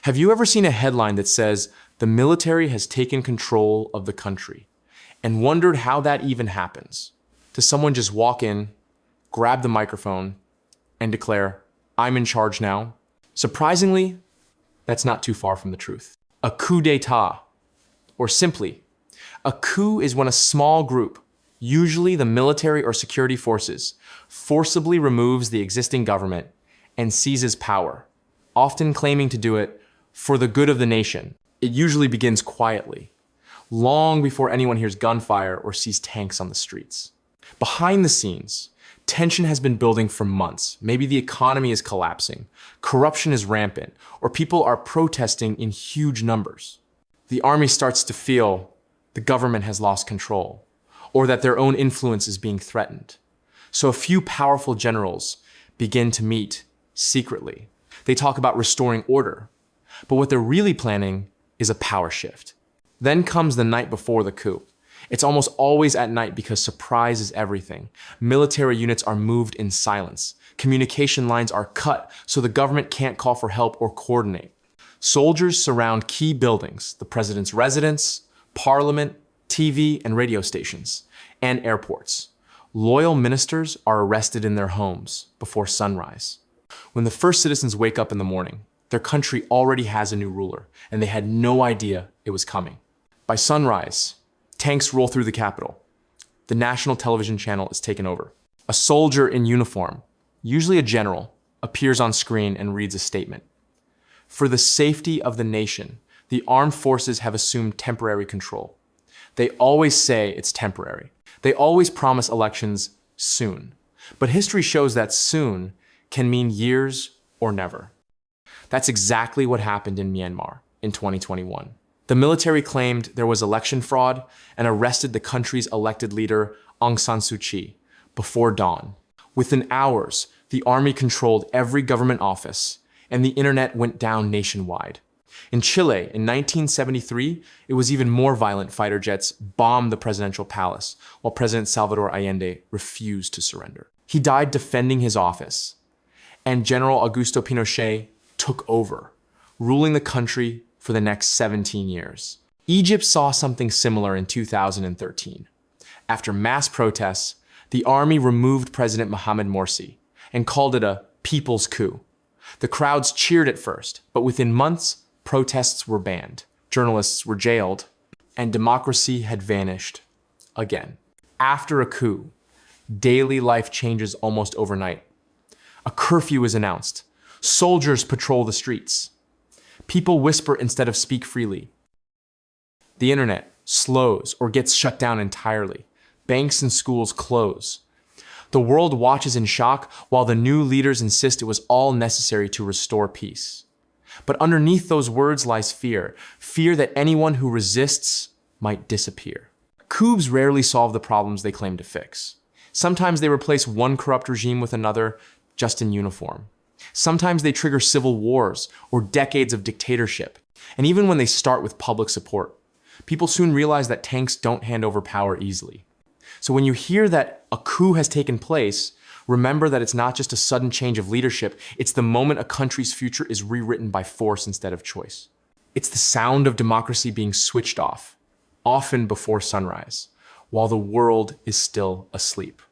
Have you ever seen a headline that says, "The military has taken control of the country," and wondered how that even happens? Does someone just walk in, grab the microphone, and declare, "I'm in charge now"? Surprisingly, that's not too far from the truth. A coup d'etat, or simply, a coup is when a small group, usually the military or security forces, forcibly removes the existing government and seizes power, often claiming to do it for the good of the nation. It usually begins quietly, long before anyone hears gunfire or sees tanks on the streets. Behind the scenes, tension has been building for months. Maybe the economy is collapsing, corruption is rampant, or people are protesting in huge numbers. The army starts to feel the government has lost control, or that their own influence is being threatened. So a few powerful generals begin to meet secretly. They talk about restoring order, but what they're really planning is a power shift. Then comes the night before the coup. It's almost always at night because surprise is everything. Military units are moved in silence. Communication lines are cut so the government can't call for help or coordinate. Soldiers surround key buildings, the president's residence, parliament, TV and radio stations, and airports. Loyal ministers are arrested in their homes before sunrise. When the first citizens wake up in the morning, their country already has a new ruler, and they had no idea it was coming. By sunrise, tanks roll through the capital. The national television channel is taken over. A soldier in uniform, usually a general, appears on screen and reads a statement. For the safety of the nation, the armed forces have assumed temporary control. They always say it's temporary. They always promise elections soon. But history shows that soon can mean years or never. That's exactly what happened in Myanmar in 2021. The military claimed there was election fraud and arrested the country's elected leader, Aung San Suu Kyi, before dawn. Within hours, the army controlled every government office, and the internet went down nationwide. In Chile, in 1973, it was even more violent. Fighter jets bombed the presidential palace, while President Salvador Allende refused to surrender. He died defending his office, and General Augusto Pinochet took over, ruling the country for the next 17 years. Egypt saw something similar in 2013. After mass protests, the army removed President Mohamed Morsi and called it a people's coup. The crowds cheered at first, but within months, protests were banned, journalists were jailed, and democracy had vanished again. After a coup, daily life changes almost overnight. A curfew is announced. Soldiers patrol the streets. People whisper instead of speak freely. The internet slows or gets shut down entirely. Banks and schools close. The world watches in shock while the new leaders insist it was all necessary to restore peace. But underneath those words lies fear. Fear that anyone who resists might disappear. Coups rarely solve the problems they claim to fix. Sometimes they replace one corrupt regime with another, just in uniform. Sometimes they trigger civil wars or decades of dictatorship. And even when they start with public support, people soon realize that tanks don't hand over power easily. So when you hear that a coup has taken place, remember that it's not just a sudden change of leadership, it's the moment a country's future is rewritten by force instead of choice. It's the sound of democracy being switched off, often before sunrise, while the world is still asleep.